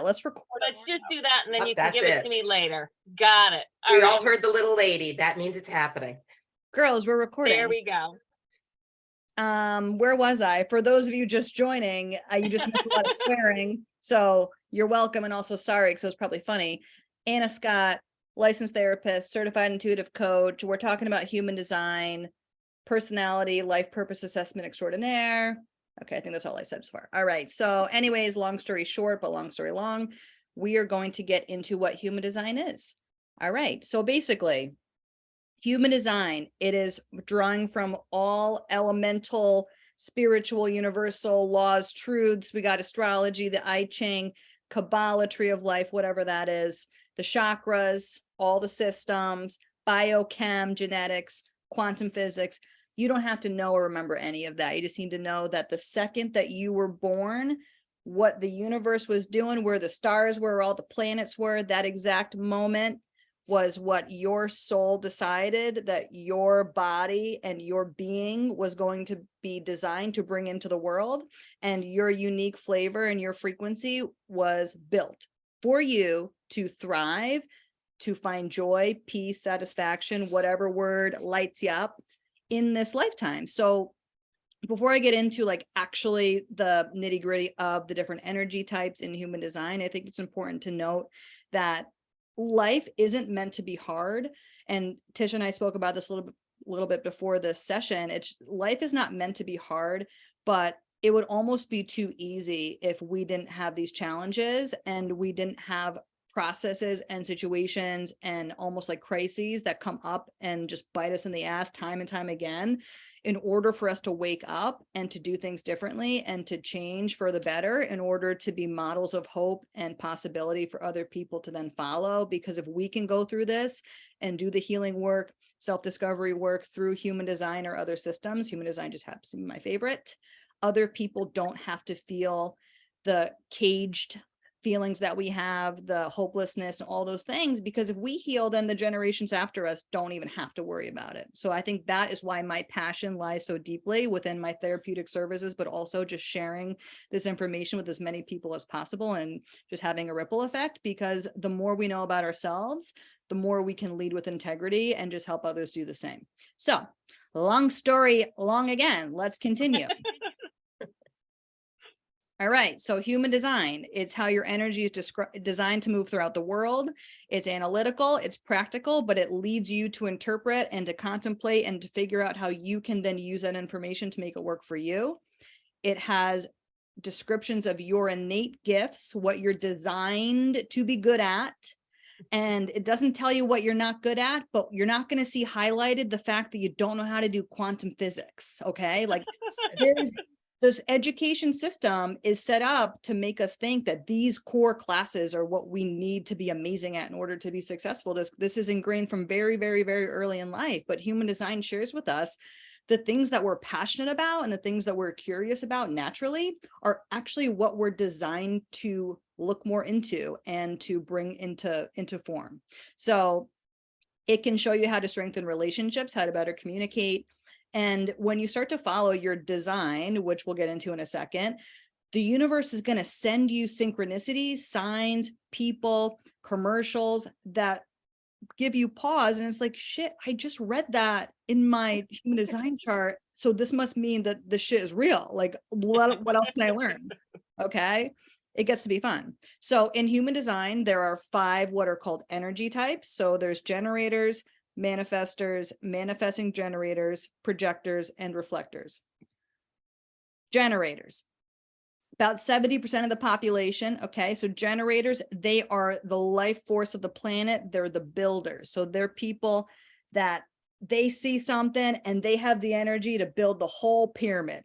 Let's record it. Let's just do that, and then Oh, you can that's give it it. to me later. Got it. We right. all heard the little lady. That means it's happening. Girls, we're recording. There we go. Where was I? For those of you just joining, you just missed a lot of swearing. So you're welcome, and also sorry, because it was probably funny. Anna Scott, licensed therapist, certified intuitive coach. We're talking about human design, personality, life purpose assessment extraordinaire. Okay, I think that's all I said so far. All right. So anyways, long story short, but long story long, we are going to get into what human design is. All right. So basically, human design, it is drawing from all elemental, spiritual, universal laws, truths. We got astrology, the I Ching, Kabbalah, tree of life, whatever that is, the chakras, all the systems, biochem, genetics, quantum physics. You don't have to know or remember any of that. You just need to know that the second that you were born, what the universe was doing, where the stars were, where all the planets were, that exact moment was what your soul decided that your body and your being was going to be designed to bring into the world. And your unique flavor and your frequency was built for you to thrive, to find joy, peace, satisfaction, whatever word lights you up in this lifetime. So before I get into like actually the nitty gritty of the different energy types in human design, I think it's important to note that life isn't meant to be hard. And Tish and I spoke about this a little bit before this session. Life is not meant to be hard, but it would almost be too easy if we didn't have these challenges and we didn't have processes and situations and almost like crises that come up and just bite us in the ass time and time again, in order for us to wake up and to do things differently and to change for the better, in order to be models of hope and possibility for other people to then follow. Because if we can go through this and do the healing work, self-discovery work through human design or other systems, human design just happens to be my favorite, other people don't have to feel the caged feelings that we have, the hopelessness, all those things, because if we heal, then the generations after us don't even have to worry about it. So I think that is why my passion lies so deeply within my therapeutic services, but also just sharing this information with as many people as possible and just having a ripple effect, because the more we know about ourselves, the more we can lead with integrity and just help others do the same. So long story long again, let's continue. All right, so human design, it's how your energy is designed to move throughout the world. It's analytical, it's practical, but it leads you to interpret and to contemplate and to figure out how you can then use that information to make it work for you. It has descriptions of your innate gifts, what you're designed to be good at. And it doesn't tell you what you're not good at, but you're not going to see highlighted the fact that you don't know how to do quantum physics. Okay, like this education system is set up to make us think that these core classes are what we need to be amazing at in order to be successful. This is ingrained from very, very, very early in life. But human design shares with us the things that we're passionate about and the things that we're curious about naturally are actually what we're designed to look more into and to bring into form. So it can show you how to strengthen relationships, how to better communicate. And when you start to follow your design, which we'll get into in a second, the universe is going to send you synchronicities, signs, people, commercials that give you pause. And it's like, shit, I just read that in my human design chart. So this must mean that the shit is real. Like, what else can I learn? Okay. It gets to be fun. So in human design, there are 5 what are called energy types. So there's generators, manifestors, manifesting generators, projectors, and reflectors. Generators, about 70% of the population. Okay, so generators, they are the life force of the planet. They're the builders. So they're people that they see something and they have the energy to build the whole pyramid.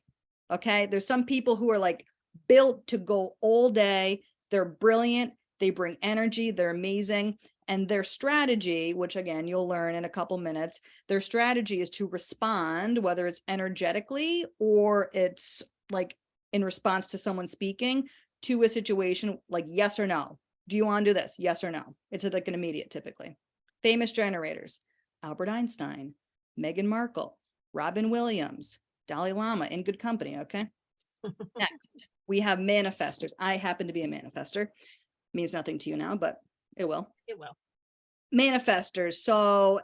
Okay, there's some people who are like built to go all day. They're brilliant. They bring energy. They're amazing. And their strategy, which again, you'll learn in a couple minutes, their strategy is to respond, whether it's energetically or it's like in response to someone speaking to a situation, like yes or no. Do you want to do this? Yes or no? It's like an immediate, typically. Famous generators: Albert Einstein, Meghan Markle, Robin Williams, Dalai Lama, in good company, okay? Next, we have manifestors. I happen to be a manifester. Means nothing to you now, but it will. It will. Manifestors. So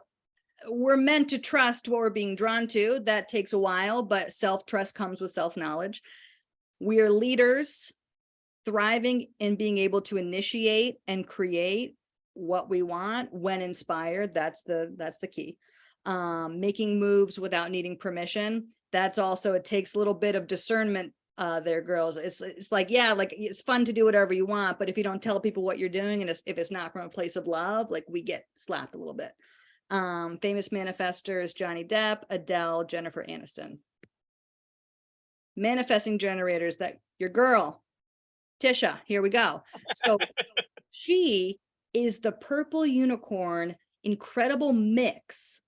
we're meant to trust what we're being drawn to. That takes a while, but self-trust comes with self-knowledge. We are leaders, thriving in being able to initiate and create what we want when inspired. That's the key. Making moves without needing permission. That's also, it takes a little bit of discernment there, girls. It's like, yeah, like it's fun to do whatever you want, but if you don't tell people what you're doing, and if it's not from a place of love, like we get slapped a little bit. Famous manifestors: Johnny Depp, Adele, Jennifer Aniston. Manifesting generators, that your girl, Tisha, here we go. So she is the purple unicorn, incredible mix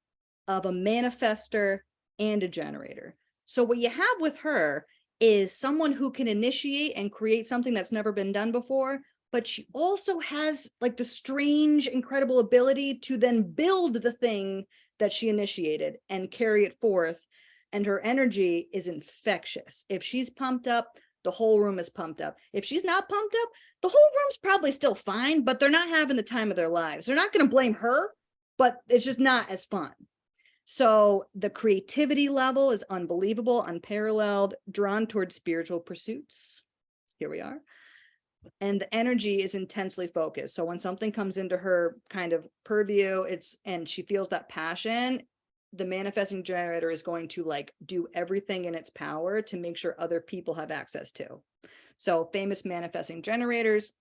of a manifester and a generator. So what you have with her is someone who can initiate and create something that's never been done before, but she also has like the strange, incredible ability to then build the thing that she initiated and carry it forth. And her energy is infectious. If she's pumped up, the whole room is pumped up. If she's not pumped up, the whole room's probably still fine, but they're not having the time of their lives. They're not going to blame her, but it's just not as fun. So the creativity level is unbelievable, unparalleled, drawn towards spiritual pursuits. Here we are. And the energy is intensely focused. So when something comes into her kind of purview, and she feels that passion, the manifesting generator is going to like do everything in its power to make sure other people have access to. So famous manifesting generators: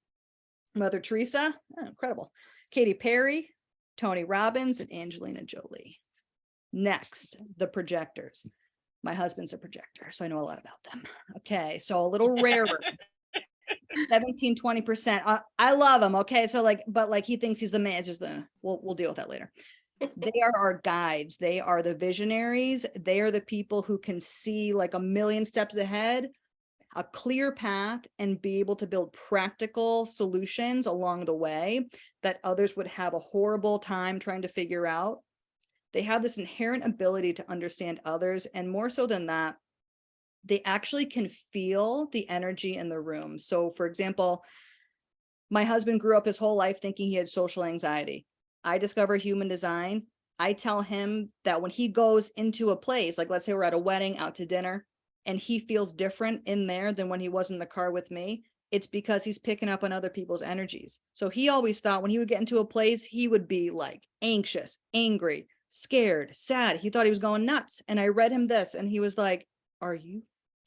Mother Teresa, incredible, Katy Perry, Tony Robbins, and Angelina Jolie. Next, the projectors. My husband's a projector, so I know a lot about them. Okay, so a little rarer. 17-20%. I love him. Okay, so like, but like he thinks he's the man. It's just we'll deal with that later. They are our guides. They are the visionaries. They are the people who can see like a million steps ahead, a clear path, and be able to build practical solutions along the way that others would have a horrible time trying to figure out. They have this inherent ability to understand others, and more so than that, they actually can feel the energy in the room. So for example, my husband grew up his whole life thinking he had social anxiety. I discover human design. I tell him that when he goes into a place, like let's say we're at a wedding, out to dinner, and he feels different in there than when he was in the car with me, it's because he's picking up on other people's energies. So he always thought when he would get into a place, he would be like anxious, angry, scared, sad. He thought he was going nuts. And I read him this, and he was like, "Are you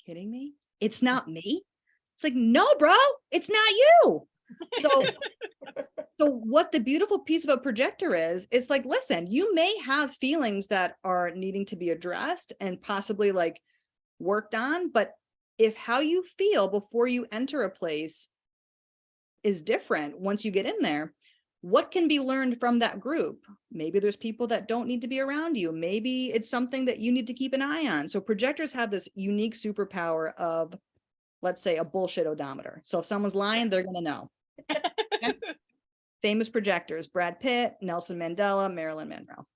kidding me? It's not me." It's like, "No, bro, it's not you." So what the beautiful piece of a projector is like, listen, you may have feelings that are needing to be addressed and possibly like worked on, but if how you feel before you enter a place is different once you get in there, what can be learned from that group? Maybe there's people that don't need to be around you. Maybe it's something that you need to keep an eye on. So projectors have this unique superpower of, let's say, a bullshit odometer. So if someone's lying, they're going to know. Okay? Famous projectors: Brad Pitt, Nelson Mandela, Marilyn Monroe.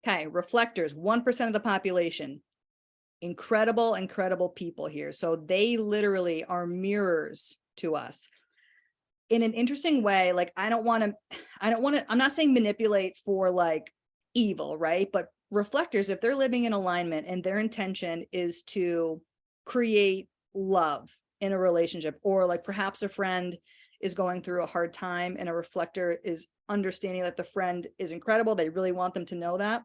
Okay, reflectors, 1% of the population. Incredible, incredible people here. So they literally are mirrors to us in an interesting way. Like, I'm not saying manipulate for like evil, right? But reflectors, if they're living in alignment and their intention is to create love in a relationship, or like perhaps a friend is going through a hard time and a reflector is understanding that the friend is incredible, they really want them to know that,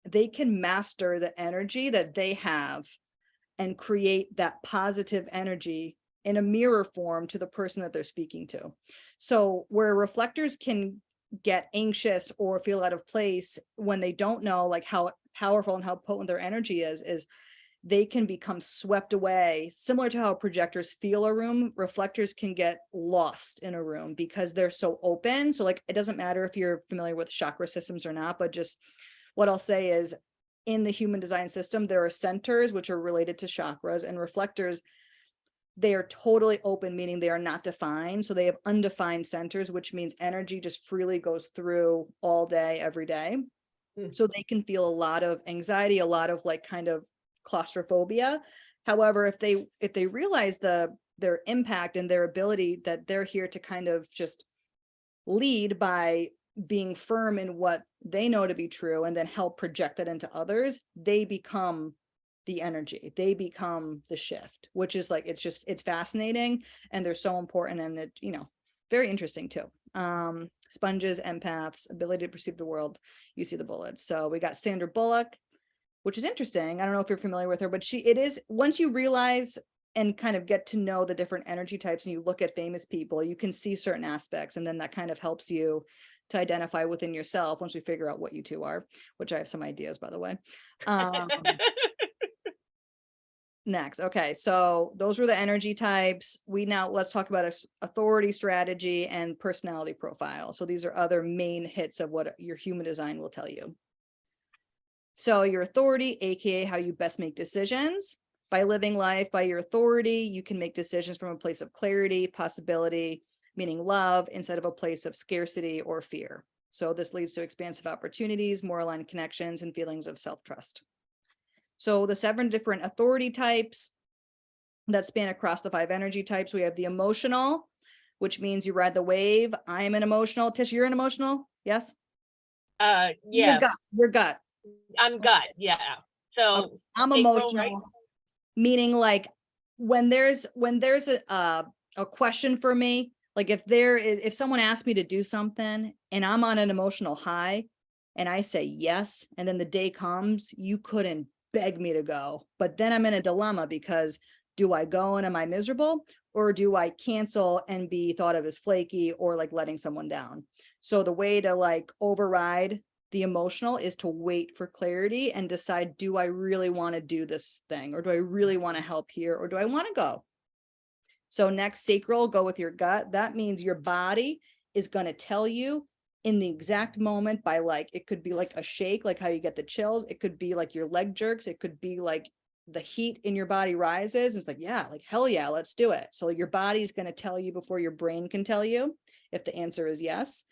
they can master the energy that they have and create that positive energy in a mirror form to the person that they're speaking to. So where reflectors can get anxious or feel out of place when they don't know like how powerful and how potent their energy is they can become swept away. Similar to how projectors feel a room, reflectors can get lost in a room because they're so open. So like, it doesn't matter if you're familiar with chakra systems or not, but just what I'll say is, in the human design system, there are centers which are related to chakras, and reflectors, they are totally open, meaning they are not defined. So they have undefined centers, which means energy just freely goes through all day, every day. So they can feel a lot of anxiety, a lot of like kind of claustrophobia. However, if they realize the their impact and their ability that they're here to kind of just lead by being firm in what they know to be true and then help project that into others, they become the energy, they become the shift, which is like, it's fascinating, and they're so important, and it, very interesting too. Sponges, empaths, ability to perceive the world, you see the bullets. So we got Sandra Bullock, which is interesting. I don't know if you're familiar with her, but it is, once you realize and kind of get to know the different energy types and you look at famous people, you can see certain aspects, and then that kind of helps you to identify within yourself once we figure out what you two are, which I have some ideas, by the way. Next. Okay. So those were the energy types. Let's talk about authority, strategy, and personality profile. So these are other main hits of what your human design will tell you. So your authority, AKA how you best make decisions. By living life by your authority, you can make decisions from a place of clarity, possibility, meaning love, instead of a place of scarcity or fear. So this leads to expansive opportunities, more aligned connections, and feelings of self-trust. So the 7 different authority types that span across the 5 energy types. We have the emotional, which means you ride the wave. I am an emotional. Tish, you're an emotional? Yes? Yeah. Your gut. I'm gut. Yeah. So okay. I'm April, emotional, right? Meaning like when there's a question for me, like if someone asks me to do something and I'm on an emotional high and I say yes, and then the day comes, you couldn't beg me to go, but then I'm in a dilemma, because do I go and am I miserable, or do I cancel and be thought of as flaky or like letting someone down? So the way to like override the emotional is to wait for clarity and decide, do I really want to do this thing, or do I really want to help here, or do I want to go? So next, sacral, go with your gut. That means your body is going to tell you in the exact moment by like, it could be like a shake, like how you get the chills. It could be like your leg jerks. It could be like the heat in your body rises. It's like, yeah, like hell yeah, let's do it. So your body's going to tell you before your brain can tell you if the answer is yes.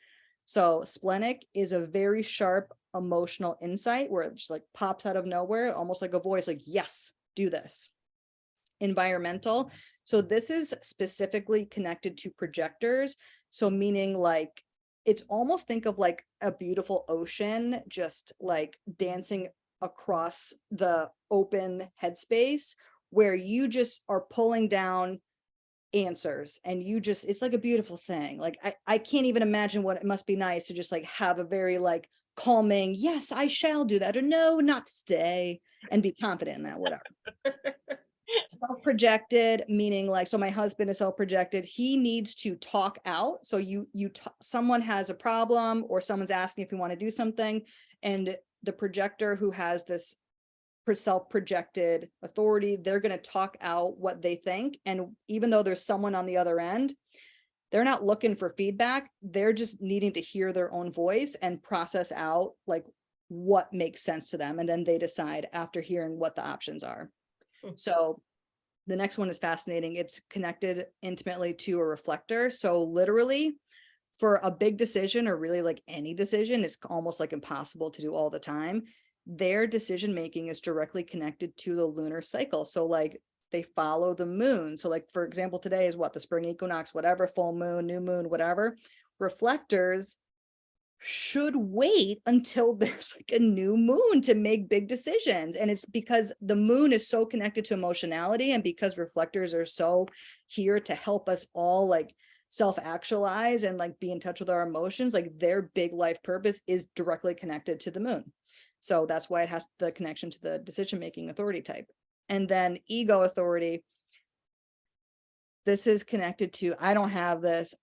So splenic is a very sharp emotional insight where it just like pops out of nowhere, almost like a voice, like, yes, do this. Environmental. So this is specifically connected to projectors. So meaning like, it's almost, think of like a beautiful ocean, just like dancing across the open headspace where you just are pulling down answers, and it's like a beautiful thing. Like I can't even imagine what it must be nice to just like have a very like calming, yes, I shall do that, or no, not today, and be confident in that, whatever. Self-projected, meaning like, so my husband is self-projected. He needs to talk out. So someone has a problem, or someone's asking if you want to do something, and the projector who has this self-projected authority, they're going to talk out what they think. And even though there's someone on the other end, they're not looking for feedback. They're just needing to hear their own voice and process out like what makes sense to them. And then they decide after hearing what the options are. So the next one is fascinating. It's connected intimately to a reflector. So literally for a big decision, or really like any decision, it's almost like impossible to do all the time. Their decision making is directly connected to the lunar cycle. So like they follow the moon. So like, for example, today is what, the spring equinox, whatever, full moon, new moon, whatever. Reflectors should wait until there's like a new moon to make big decisions. And it's because the moon is so connected to emotionality, and because reflectors are so here to help us all like self-actualize and like be in touch with our emotions, like their big life purpose is directly connected to the moon. So that's why it has the connection to the decision-making authority type. And then ego authority. This is connected to, I don't have this.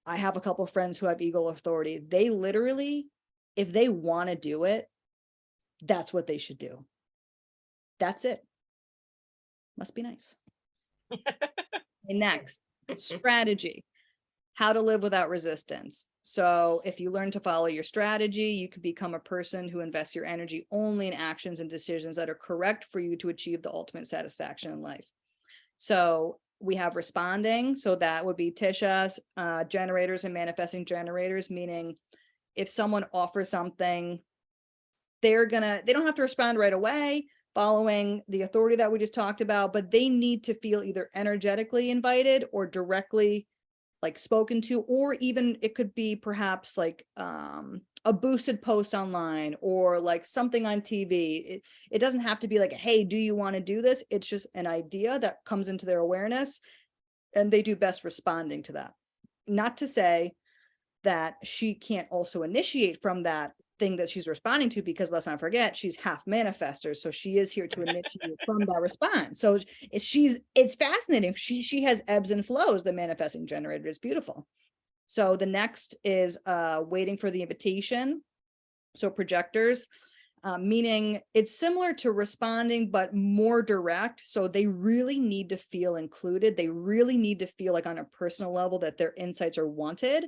I have a couple of friends who have ego authority. They literally, if they want to do it, that's what they should do. That's it. Must be nice. Next, strategy. How to live without resistance. So if you learn to follow your strategy, you can become a person who invests your energy only in actions and decisions that are correct for you to achieve the ultimate satisfaction in life. So we have responding. So that would be Tisha's generators and manifesting generators, meaning if someone offers something, they don't have to respond right away, following the authority that we just talked about, but they need to feel either energetically invited or directly like spoken to, or even it could be perhaps like a boosted post online or like something on TV. It doesn't have to be like, hey, do you want to do this? It's just an idea that comes into their awareness, and they do best responding to that. Not to say that she can't also initiate from that thing that she's responding to, because let's not forget, she's half manifester. So she is here to initiate from that response. So it's fascinating. She has ebbs and flows, the manifesting generator is beautiful. So the next is waiting for the invitation. So projectors, meaning it's similar to responding, but more direct. So they really need to feel included. They really need to feel like on a personal level that their insights are wanted.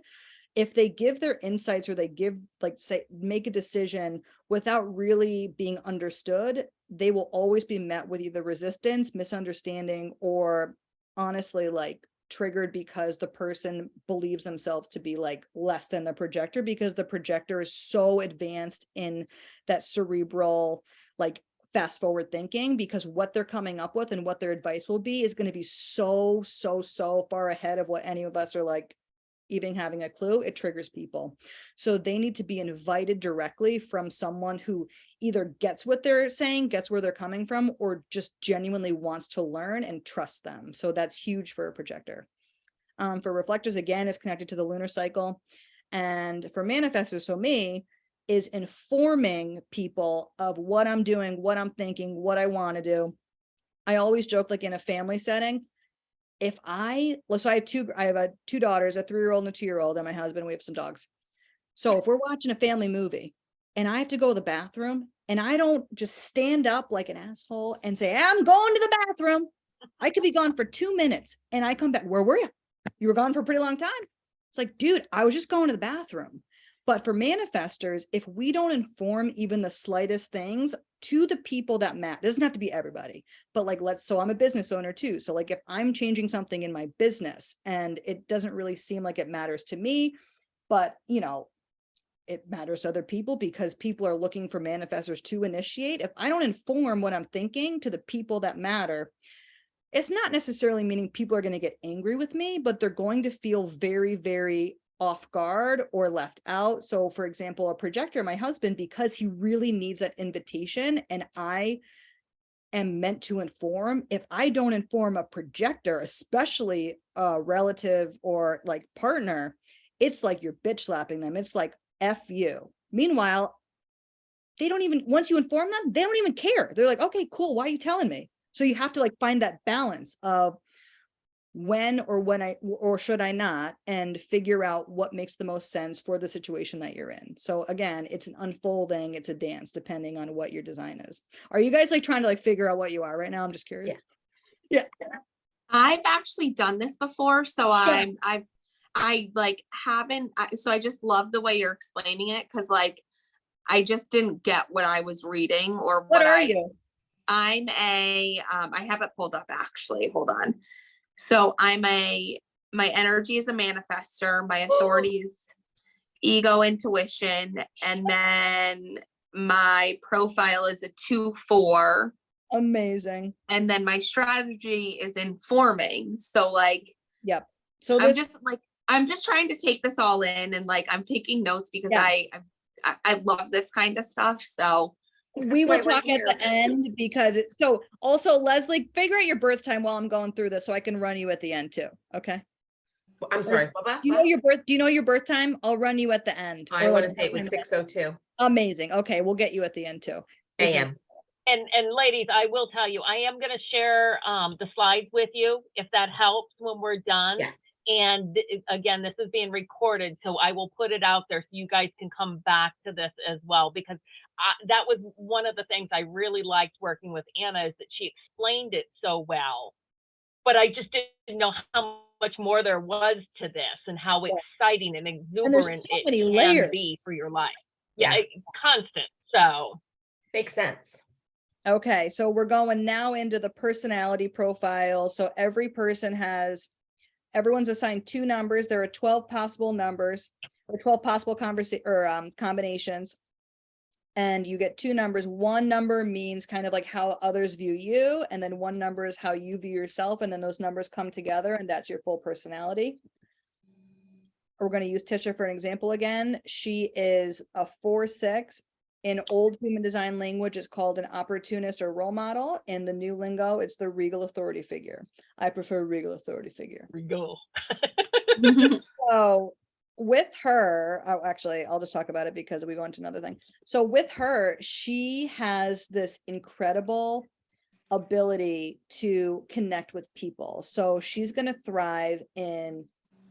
If they give their insights or they give, like, say, make a decision without really being understood, they will always be met with either resistance, misunderstanding, or honestly, like triggered because the person believes themselves to be like less than the projector, because the projector is so advanced in that cerebral, like fast forward thinking, because what they're coming up with and what their advice will be is going to be so far ahead of what any of us are like even having a clue. It triggers people. So they need to be invited directly from someone who either gets what they're saying, gets where they're coming from, or just genuinely wants to learn and trust them. So that's huge for a projector. For reflectors, again, is connected to the lunar cycle. And for manifestors, so me, is informing people of what I'm doing, what I'm thinking, what I want to do. I always joke, like in a family setting, so I have two daughters, a 3-year-old and a 2-year-old, and my husband. We have some dogs. So if we're watching a family movie and I have to go to the bathroom, and I don't just stand up like an asshole and say, I'm going to the bathroom. I could be gone for 2 minutes and I come back. Where were you? You were gone for a pretty long time. It's like, dude, I was just going to the bathroom. But for manifestors, if we don't inform even the slightest things to the people that matter, it doesn't have to be everybody, but like, so I'm a business owner too. So like if I'm changing something in my business and it doesn't really seem like it matters to me, but you know, it matters to other people because people are looking for manifestors to initiate. If I don't inform what I'm thinking to the people that matter, it's not necessarily meaning people are going to get angry with me, but they're going to feel very off guard or left out. So for example, a projector, my husband, because he really needs that invitation and I am meant to inform, if I don't inform a projector, especially a relative or like partner, it's like you're bitch slapping them. It's like, F you. Meanwhile, they don't even, once you inform them, they don't even care. They're like, okay, cool. Why are you telling me? So you have to like find that balance of when or should I not, and figure out what makes the most sense for the situation that you're in. So again, it's an unfolding, it's a dance depending on what your design is. Are you guys like trying to like figure out what you are right now? I'm just curious. Yeah. I've actually done this before, so Yeah. I like haven't, so I just love the way you're explaining it, because like I just didn't get what I was reading or What are you? I'm a I have it pulled up actually. Hold on. So my energy is a manifester, my authority is ego intuition, and then my profile is a 2-4. Amazing. And then my strategy is informing. So like, yep. So I'm just trying to take this all in, and like I'm taking notes because I love this kind of stuff. So we will talk at the end, because it's so also Leslie, figure out your birth time while I'm going through this so I can run you at the end too. Okay. I'm sorry. Do you know your birth time? I'll run you at the end. I want to say it was 6:02 Amazing. Okay, we'll get you at the end too. a.m. And ladies, I will tell you, I am going to share the slides with you if that helps when we're done. Yeah. And again, this is being recorded, so I will put it out there so you guys can come back to this as well, because that was one of the things I really liked working with Anna, is that she explained it so well, but I just didn't know how much more there was to this and how exciting and exuberant so it many can layers. be for your life. Yeah. Constant. So Makes sense. Okay, so we're going now into the personality profile. So everyone's assigned 2 numbers. There are 12 possible numbers or 12 possible combinations. And you get two numbers. One number means kind of like how others view you, and then one number is how you view yourself, and then those numbers come together, and that's your full personality. We're going to use Tisha for an example again. She is a 4-6. In old human design language, it's called an opportunist or role model. In the new lingo, it's the regal authority figure. I prefer regal authority figure. Regal. So with her, actually, I'll just talk about it because we go into another thing. So with her, she has this incredible ability to connect with people. So she's going to thrive in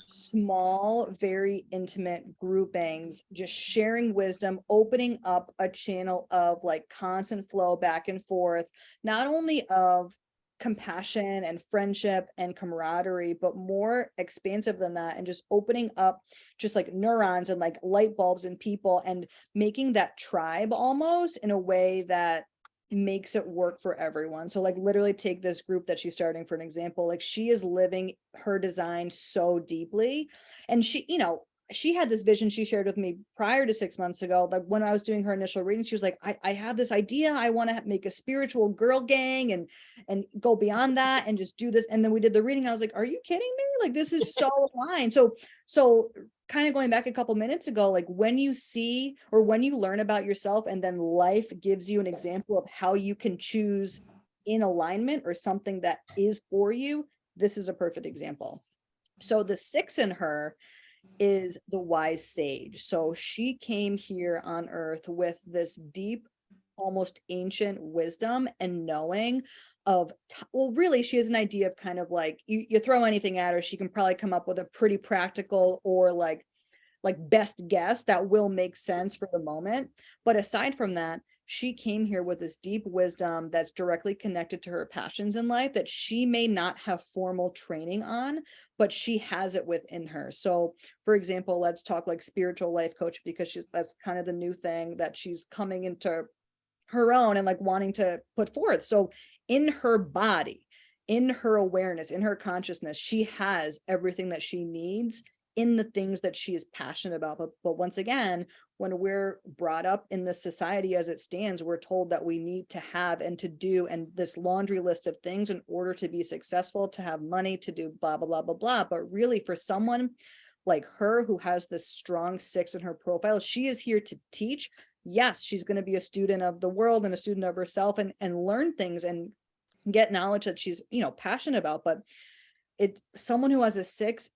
small, very intimate groupings, just sharing wisdom, opening up a channel of like constant flow back and forth, not only of compassion and friendship and camaraderie, but more expansive than that, and just opening up just like neurons and like light bulbs in people and making that tribe almost in a way that makes it work for everyone. So like literally take this group that she's starting for an example, like she is living her design so deeply. And she, you know, she had this vision she shared with me prior to 6 months ago. Like when I was doing her initial reading, she was like, I have this idea. I want to make a spiritual girl gang and go beyond that and just do this. And then we did the reading. I was like, are you kidding me? Like, this is so aligned. So kind of going back a couple minutes ago, like when you see or when you learn about yourself and then life gives you an example of how you can choose in alignment or something that is for you, this is a perfect example. So the 6 in her is the wise sage. So she came here on earth with this deep, almost ancient wisdom and knowing of, well, really, she has an idea of kind of like, you throw anything at her, she can probably come up with a pretty practical or like best guess that will make sense for the moment. But aside from that, she came here with this deep wisdom that's directly connected to her passions in life that she may not have formal training on, but she has it within her. So for example, let's talk like spiritual life coach, because that's kind of the new thing that she's coming into her own and like wanting to put forth. So in her body, in her awareness, in her consciousness, she has everything that she needs in the things that she is passionate about. But once again, when we're brought up in this society as it stands, we're told that we need to have and to do and this laundry list of things in order to be successful, to have money, to do blah, blah, blah, blah, blah. But really for someone like her who has this strong 6 in her profile, she is here to teach. Yes, she's going to be a student of the world and a student of herself and learn things and get knowledge that she's, you know, passionate about. But someone who has a 6,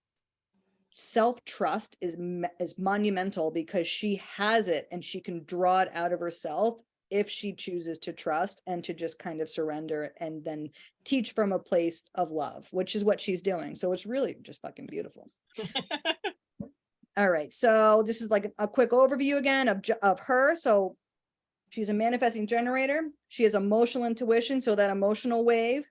self-trust is monumental because she has it and she can draw it out of herself if she chooses to trust and to just kind of surrender and then teach from a place of love, which is what she's doing. So it's really just fucking beautiful. All right, so this is like a quick overview again of her. So she's a manifesting generator. She has emotional intuition, so that emotional wave.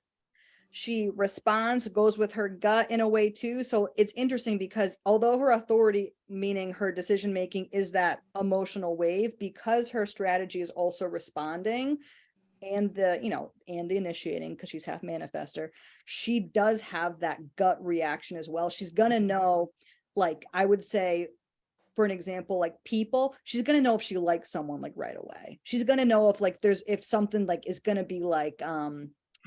She responds, goes with her gut in a way too. So it's interesting because although her authority, meaning her decision making, is that emotional wave, because her strategy is also responding and the initiating, because she's half manifester, she does have that gut reaction as well. She's gonna know, like I would say, for an example, like people, she's gonna know if she likes someone like right away. She's gonna know if something like is gonna be like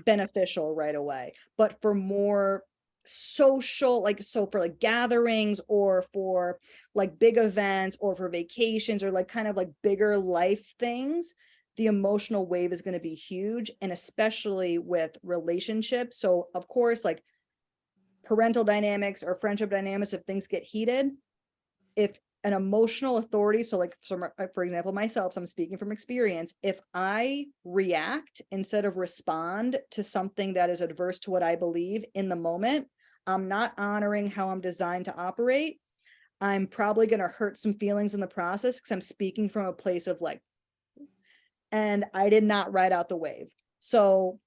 beneficial right away. But for more social, like, so for like gatherings or for like big events or for vacations or like kind of like bigger life things, the emotional wave is going to be huge. And especially with relationships. So of course, like parental dynamics or friendship dynamics, if things get heated, if an emotional authority, so like for example myself, so I'm speaking from experience, if I react instead of respond to something that is adverse to what I believe in the moment, I'm not honoring how I'm designed to operate. I'm probably going to hurt some feelings in the process because I'm speaking from a place of like, and I did not ride out the wave. So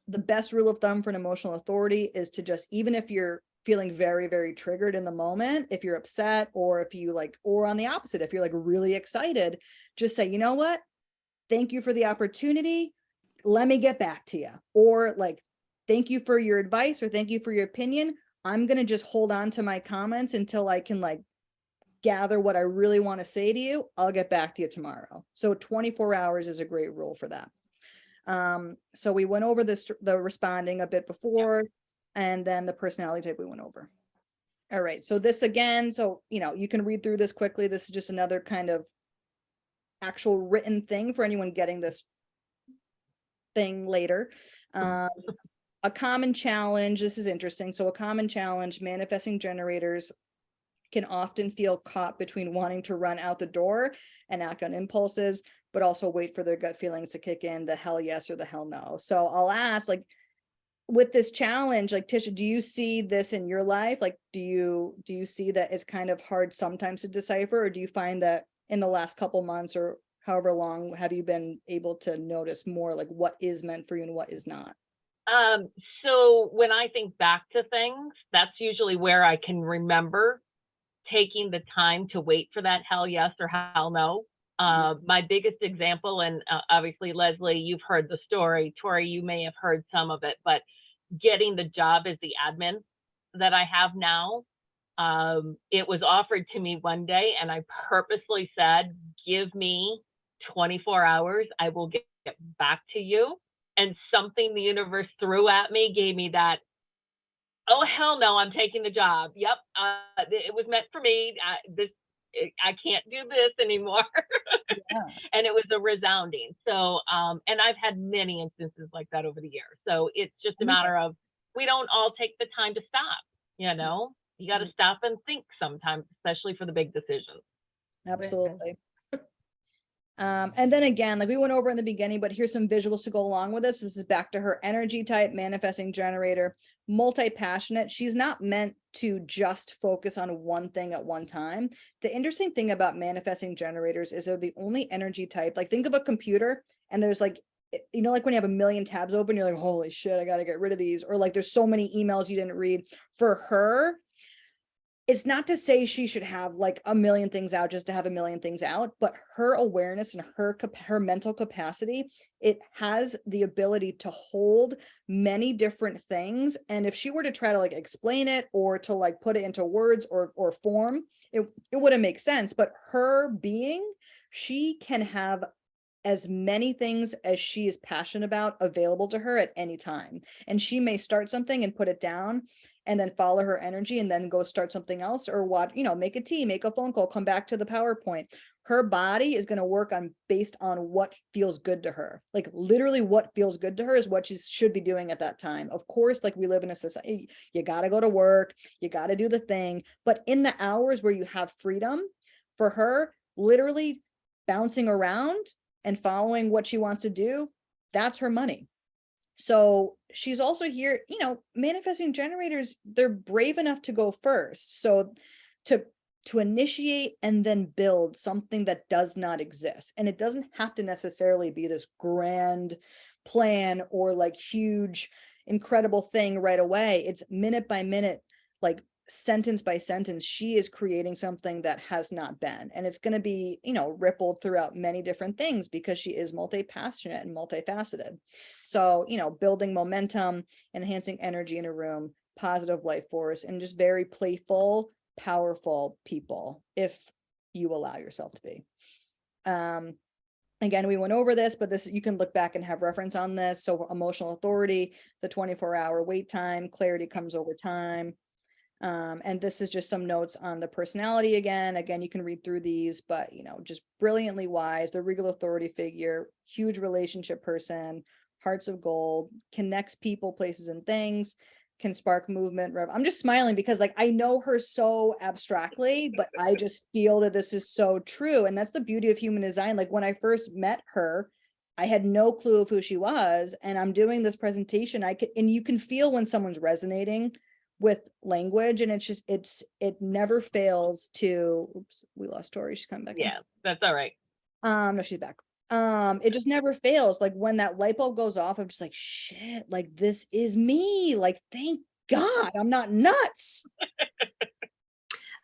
the best rule of thumb for an emotional authority is to just, even if you're feeling very, very triggered in the moment, if you're upset, or if you like, or on the opposite, if you're like really excited, just say, you know what? Thank you for the opportunity. Let me get back to you. Or like, thank you for your advice, or thank you for your opinion. I'm going to just hold on to my comments until I can like gather what I really want to say to you, I'll get back to you tomorrow. So 24 hours is a great rule for that. So we went over the responding a bit before, and then the personality type we went over. All right, so this again, so you can read through this quickly. This is just another kind of actual written thing for anyone getting this thing later. A common challenge, this is interesting. So a common challenge, manifesting generators can often feel caught between wanting to run out the door and act on impulses, but also wait for their gut feelings to kick in, the hell yes or the hell no. So I'll ask, like, with this challenge, like, Tisha, do you see this in your life? Like, do you see that it's kind of hard sometimes to decipher, or do you find that in the last couple months or however long have you been able to notice more like what is meant for you and what is not? So when I think back to things, that's usually where I can remember taking the time to wait for that hell yes or hell no. My biggest example, and obviously, Leslie, you've heard the story. Tori, you may have heard some of it, but getting the job as the admin that I have now, it was offered to me one day, and I purposely said, give me 24 hours. I will get back to you. And something the universe threw at me gave me that, oh, hell no, I'm taking the job. Yep. It was meant for me. I can't do this anymore. Yeah. And it was a resounding. So, and I've had many instances like that over the years. So it's just a matter of, we don't all take the time to stop, you got to stop and think sometimes, especially for the big decisions. Absolutely. And then again, like we went over in the beginning, but here's some visuals to go along with this. This is back to her energy type, manifesting generator, multi-passionate. She's not meant to just focus on one thing at one time. The interesting thing about manifesting generators is they're the only energy type. Like, think of a computer and there's like, like when you have a million tabs open, you're like, holy shit, I got to get rid of these. Or like, there's so many emails you didn't read. For her, it's not to say she should have like a million things out just to have a million things out, but her awareness and her mental capacity, it has the ability to hold many different things. And if she were to try to like explain it or to like put it into words or form, it wouldn't make sense. But her being, she can have as many things as she is passionate about available to her at any time. And she may start something and put it down and then follow her energy and then go start something else, or what, make a tea, make a phone call, come back to the PowerPoint. Her body is going to work on based on what feels good to her. Like, literally what feels good to her is what she should be doing at that time. Of course, like, we live in a society, you got to go to work, you got to do the thing, but in the hours where you have freedom, for her, literally bouncing around and following what she wants to do, that's her money. So she's also here, manifesting generators, they're brave enough to go first. So to initiate and then build something that does not exist. And it doesn't have to necessarily be this grand plan or like huge, incredible thing right away. It's minute by minute, like sentence by sentence, she is creating something that has not been, and it's going to be rippled throughout many different things because she is multi-passionate and multifaceted. So building momentum, enhancing energy in a room, positive life force, and just very playful, powerful people if you allow yourself to be. Again, we went over this, but this, you can look back and have reference on this. So emotional authority, the 24-hour wait time, clarity comes over time. And this is just some notes on the personality again. You can read through these, but just brilliantly wise, the regal authority figure, huge relationship person, hearts of gold, connects people, places, and things, can spark movement. I'm just smiling because like I know her so abstractly, but I just feel that this is so true. And that's the beauty of human design. Like, when I first met her, I had no clue of who she was. And I'm doing this presentation. And you can feel when someone's resonating with language, and it's just, it never fails to, oops, we lost Tori, she's coming back. Yeah, that's all right. No, she's back. It just never fails. Like, when that light bulb goes off, I'm just like, shit, like, this is me. Like, thank God I'm not nuts.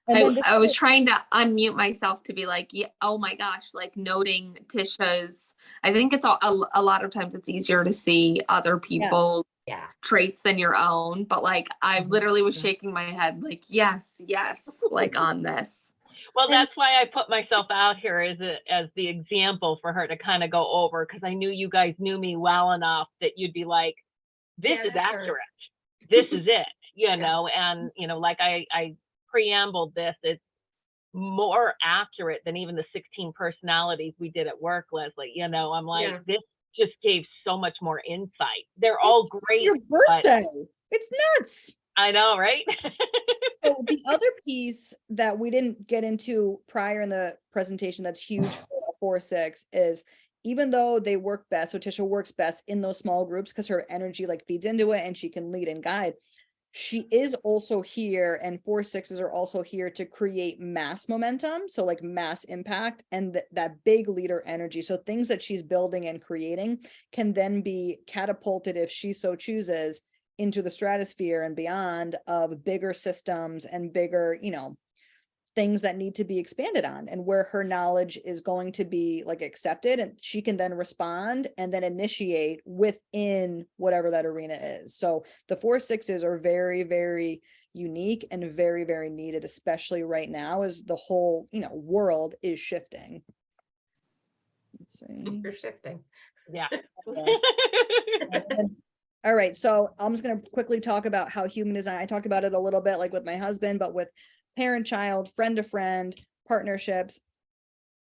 I was trying to unmute myself to be like, yeah, oh my gosh, like noting Tisha's, I think it's a lot of times it's easier to see other people's traits than your own, but like I literally was shaking my head like, yes, like on this. Well, And- that's why I put myself out here as the example for her to kind of go over, because I knew you guys knew me well enough that you'd be like, this Yeah, is that's her. accurate. This is it, and like I preambled this, it's more accurate than even the 16 personalities we did at work, Leslie. I'm like, Yeah. this just gave so much more insight. They're all great, Your but birthday. It's nuts. I know, right? So the other piece that we didn't get into prior in the presentation that's huge for 4-6 is even though they work best, so Tisha works best in those small groups because her energy like feeds into it and she can lead and guide. She is also here, and 4-6s are also here to create mass momentum, so like mass impact and that big leader energy. So things that she's building and creating can then be catapulted, if she so chooses, into the stratosphere and beyond of bigger systems and bigger, things that need to be expanded on, and where her knowledge is going to be like accepted, and she can then respond and then initiate within whatever that arena is. So the 4-6s are very, very unique and very, very needed, especially right now as the whole, world is shifting. Let's see. You're shifting. Yeah. All right, so I'm just going to quickly talk about how human design, I talked about it a little bit like with my husband, but with parent-child, friend-to-friend, partnerships,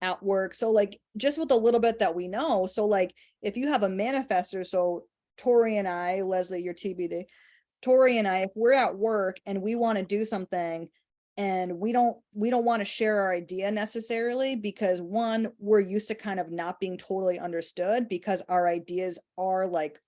at work. So like just with a little bit that we know. So like if you have a manifestor, so Tori and I, Leslie, your TBD, Tori and I, if we're at work and we want to do something and we don't want to share our idea necessarily, because one, we're used to kind of not being totally understood because our ideas are like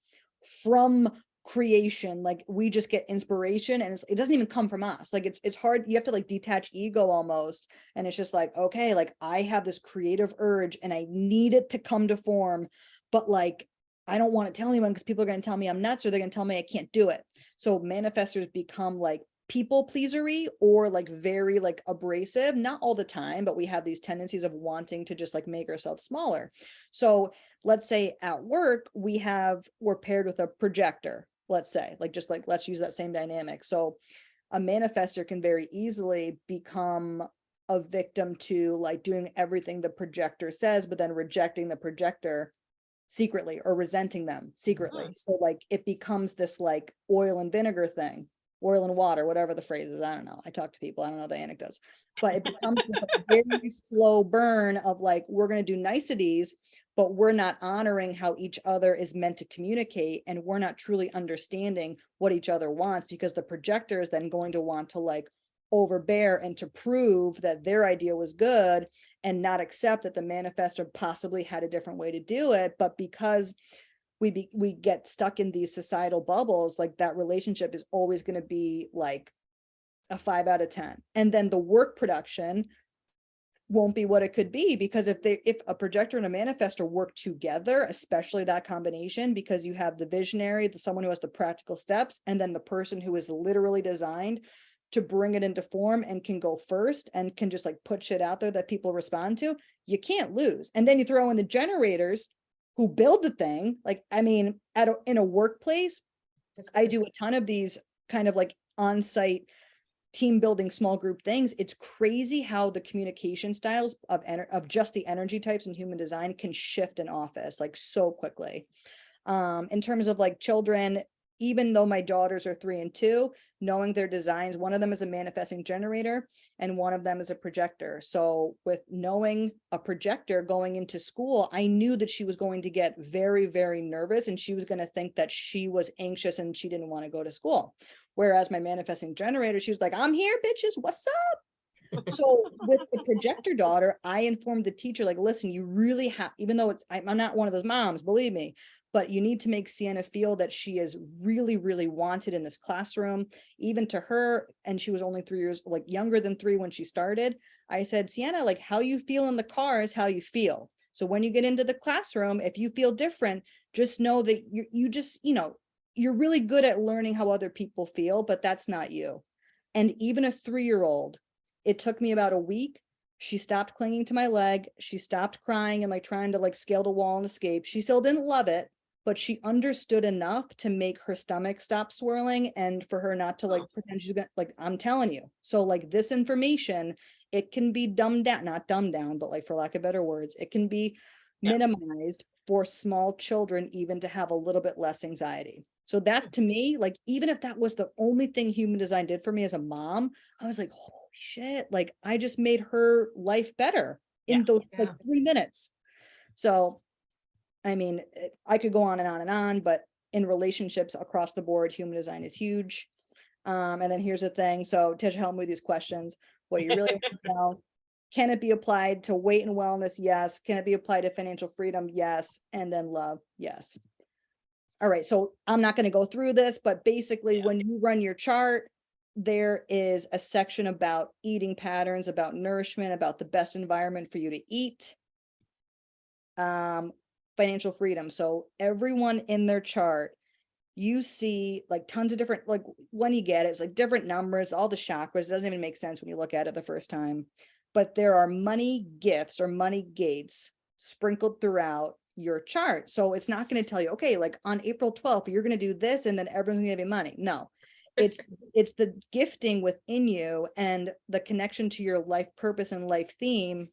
from creation, like we just get inspiration and it doesn't even come from us. Like it's hard, you have to like detach ego almost, and it's just like, okay, like I have this creative urge and I need it to come to form, but like I don't want to tell anyone because people are going to tell me I'm nuts, or they're going to tell me I can't do it. So manifestors become like people pleasery or like very like abrasive, not all the time, but we have these tendencies of wanting to just like make ourselves smaller. So let's say at work we're paired with a projector, let's say, let's use that same dynamic. So a manifestor can very easily become a victim to like doing everything the projector says, but then rejecting the projector secretly or resenting them secretly. So like it becomes this like oil and vinegar thing, oil and water, whatever the phrase is. I don't know. I talk to people. I don't know the anecdotes, but it becomes this like very slow burn of like, we're going to do niceties, but we're not honoring how each other is meant to communicate. And we're not truly understanding what each other wants, because the projector is then going to want to like overbear and to prove that their idea was good and not accept that the manifestor possibly had a different way to do it. But because we get stuck in these societal bubbles, like that relationship is always going to be like a 5 out of 10. And then the work production won't be what it could be, because if a projector and a manifestor work together, especially that combination, because you have the visionary, someone who has the practical steps, and then the person who is literally designed to bring it into form and can go first and can just like put shit out there that people respond to, you can't lose. And then you throw in the generators who build the thing. Like, I mean, in a workplace, I do a ton of these kind of like on-site team building small group things. It's crazy how the communication styles of just the energy types in human design can shift in office like so quickly. In terms of like children, even though my daughters are 3 and 2, knowing their designs, one of them is a manifesting generator and one of them is a projector. So with knowing a projector going into school, I knew that she was going to get very, very nervous and she was going to think that she was anxious and she didn't want to go to school. Whereas my manifesting generator, she was like, I'm here, bitches, what's up? So with the projector daughter, I informed the teacher, like, listen, you really have, even though I'm not one of those moms, believe me, but you need to make Sienna feel that she is really, really wanted in this classroom. Even to her, and she was only 3 years, like younger than 3 when she started, I said, Sienna, like how you feel in the car is how you feel. So when you get into the classroom, if you feel different, just know that you just, you're really good at learning how other people feel, but that's not you. And even a 3-year-old, it took me about a week. She stopped clinging to my leg. She stopped crying and like trying to like scale the wall and escape. She still didn't love it, but she understood enough to make her stomach stop swirling and for her not to like pretend she's gonna, like, I'm telling you. So like this information, it can be dumbed down, not dumbed down, but like for lack of better words, it can be Yeah. minimized for small children even to have a little bit less anxiety. So that's, to me, like, even if that was the only thing human design did for me as a mom, I was like, holy shit, like I just made her life better in Yeah. those like Yeah. 3 minutes. So I mean, I could go on and on and on, but in relationships across the board, human design is huge. And then here's the thing. So Tisha, help me with these questions. What you really want to know: can it be applied to weight and wellness? Yes. Can it be applied to financial freedom? Yes. And then love? Yes. All right. So I'm not going to go through this, but basically when you run your chart, there is a section about eating patterns, about nourishment, about the best environment for you to eat. Financial freedom. So everyone in their chart, you see like tons of different, like when you get it, it's like different numbers, all the chakras. It doesn't even make sense when you look at it the first time. But there are money gifts or money gates sprinkled throughout your chart. So it's not going to tell you, okay, like on April 12th, you're going to do this and then everyone's going to give you money. No, it's the gifting within you and the connection to your life purpose and life theme,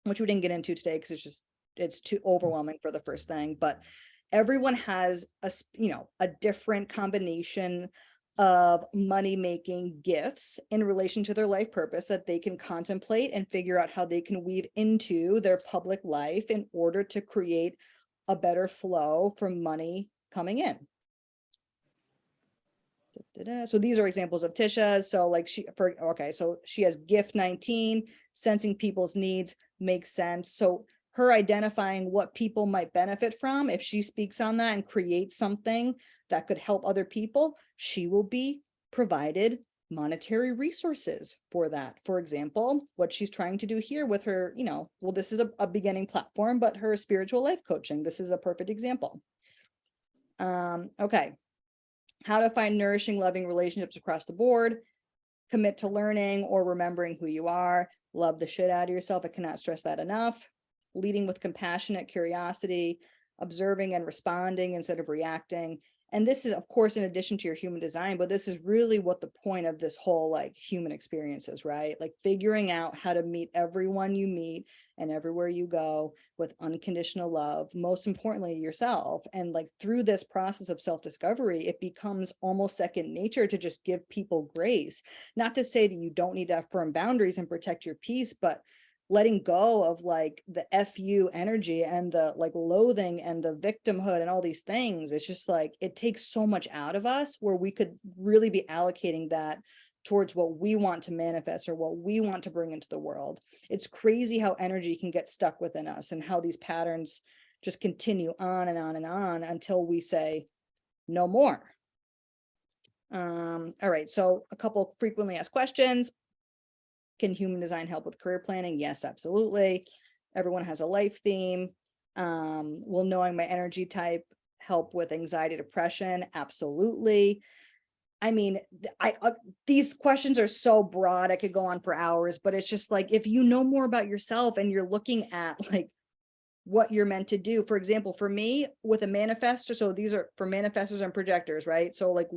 which we didn't get into today because it's too overwhelming for the first thing. But everyone has a different combination of money making gifts in relation to their life purpose that they can contemplate and figure out how they can weave into their public life in order to create a better flow from money coming in. So these are examples of Tisha's. So like so she has gift 19, sensing people's needs, makes sense. So her identifying what people might benefit from, if she speaks on that and creates something that could help other people, she will be provided monetary resources for that. For example, what she's trying to do here with her, well, this is a beginning platform, but her spiritual life coaching, this is a perfect example. Okay. How to find nourishing, loving relationships across the board. Commit to learning or remembering who you are. Love the shit out of yourself. I cannot stress that enough. Leading with compassionate curiosity, observing and responding instead of reacting. And this is, of course, in addition to your human design, but this is really what the point of this whole like human experience is, right? Like figuring out how to meet everyone you meet and everywhere you go with unconditional love, most importantly yourself. And like through this process of self-discovery, it becomes almost second nature to just give people grace. Not to say that you don't need to have firm boundaries and protect your peace, but letting go of like the FU energy and the like loathing and the victimhood and all these things. It's just like, it takes so much out of us where we could really be allocating that towards what we want to manifest or what we want to bring into the world. It's crazy how energy can get stuck within us and how these patterns just continue on and on and on until we say no more. All right. So a couple frequently asked questions. Can human design help with career planning? Yes, absolutely. Everyone has a life theme. Will knowing my energy type help with anxiety, depression? Absolutely. I mean, these questions are so broad. I could go on for hours, but it's just like, if you know more about yourself and you're looking at like what you're meant to do. For example, for me with a manifestor, so these are for manifestors and projectors, right? So like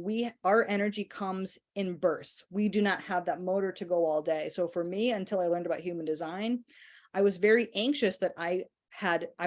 our energy comes in bursts. We do not have that motor to go all day. So for me, until I learned about human design, I was very anxious that I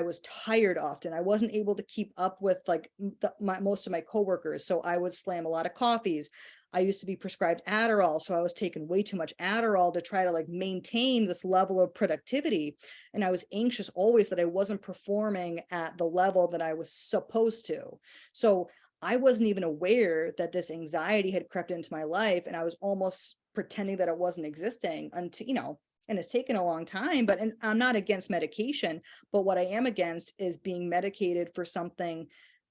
was tired often. I wasn't able to keep up with like most of my coworkers. So I would slam a lot of coffees. I used to be prescribed Adderall. So I was taking way too much Adderall to try to like maintain this level of productivity. And I was anxious always that I wasn't performing at the level that I was supposed to. So I wasn't even aware that this anxiety had crept into my life. And I was almost pretending that it wasn't existing until, and it's taken a long time, but and I'm not against medication, but what I am against is being medicated for something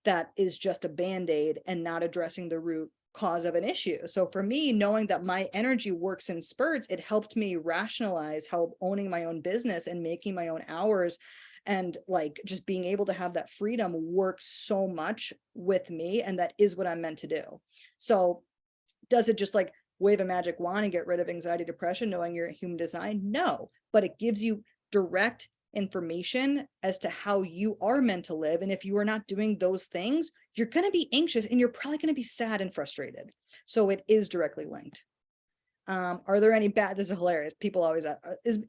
that is just a Band-Aid and not addressing the root cause of an issue. So for me, knowing that my energy works in spurts, it helped me rationalize how owning my own business and making my own hours and like just being able to have that freedom works so much with me. And that is what I'm meant to do. So does it just like wave a magic wand and get rid of anxiety, depression, knowing your human design? No, but it gives you direct information as to how you are meant to live. And if you are not doing those things, you're going to be anxious and you're probably going to be sad and frustrated. So it is directly linked. Are there any bad? This is hilarious. People always ask, is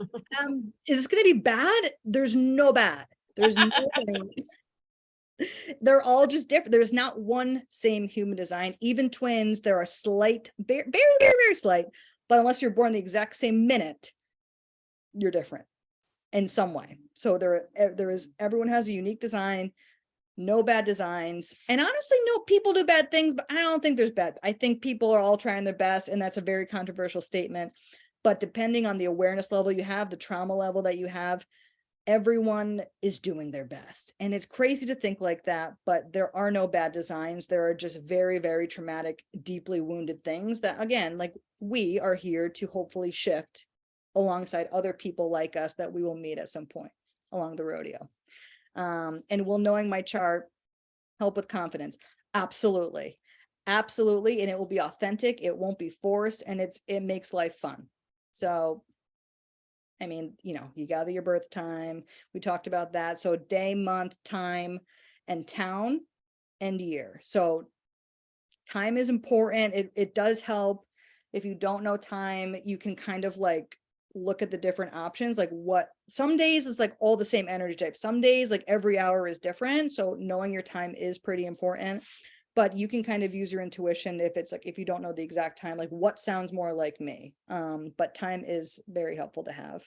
this going to be bad? There's no bad. There's no bad. They're all just different. There's not one same human design. Even twins, there are slight, very, very, very, very slight, but unless you're born the exact same minute, you're different in some way. So there is, everyone has a unique design, no bad designs. And honestly, no, people do bad things, but I don't think there's bad. I think people are all trying their best. And that's a very controversial statement, but depending on the awareness level you have, the trauma level that you have, everyone is doing their best. And it's crazy to think like that, but there are no bad designs. There are just very, very traumatic, deeply wounded things that, again, like we are here to hopefully shift alongside other people like us that we will meet at some point along the rodeo. And will knowing my chart help with confidence? Absolutely. Absolutely. And it will be authentic. It won't be forced, and it makes life fun. So, I mean, you know, you gather your birth time. We talked about that. So day, month, time, and town and year. So time is important. It does help. If you don't know time, you can kind of like look at the different options, like what some days it's like all the same energy type. Some days like every hour is different. So knowing your time is pretty important, but you can kind of use your intuition if it's like, if you don't know the exact time, like what sounds more like me. But time is very helpful to have.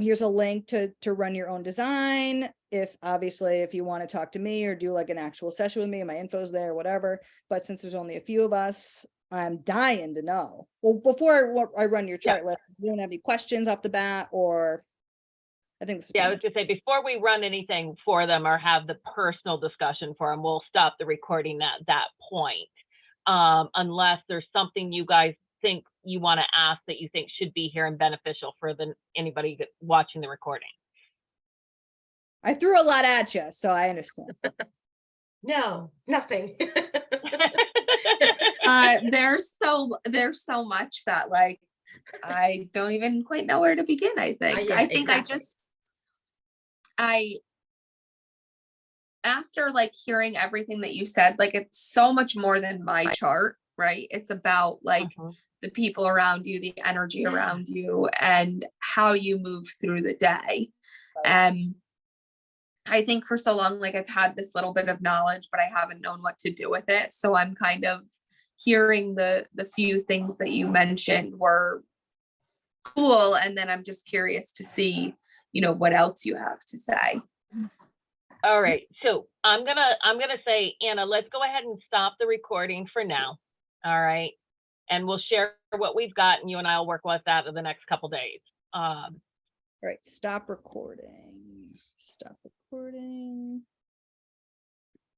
Here's a link to run your own design. If obviously, if you want to talk to me or do like an actual session with me, my info's there, whatever. But since there's only a few of us, I'm dying to know. Well, before I run your chart list, do you have any questions off the bat, or I think this I was gonna say, before we run anything for them or have the personal discussion for them, we'll stop the recording at that point. Unless there's something you guys think you want to ask that you think should be here and beneficial for anybody watching the recording. I threw a lot at you, so I understand. No, nothing. There's so much that like I don't even quite know where to begin. I think Yeah, exactly. After like hearing everything that you said, like it's so much more than my chart, right? It's about like the people around you, the energy around you, and how you move through the day. And I think for so long, like I've had this little bit of knowledge, but I haven't known what to do with it. So I'm kind of hearing the few things that you mentioned were cool. And then I'm just curious to see, you know, what else you have to say. All right. So I'm gonna say, Anna, let's go ahead and stop the recording for now. All right. And we'll share what we've got, and you and I will work with that in the next couple days. All right, stop recording. Stop recording.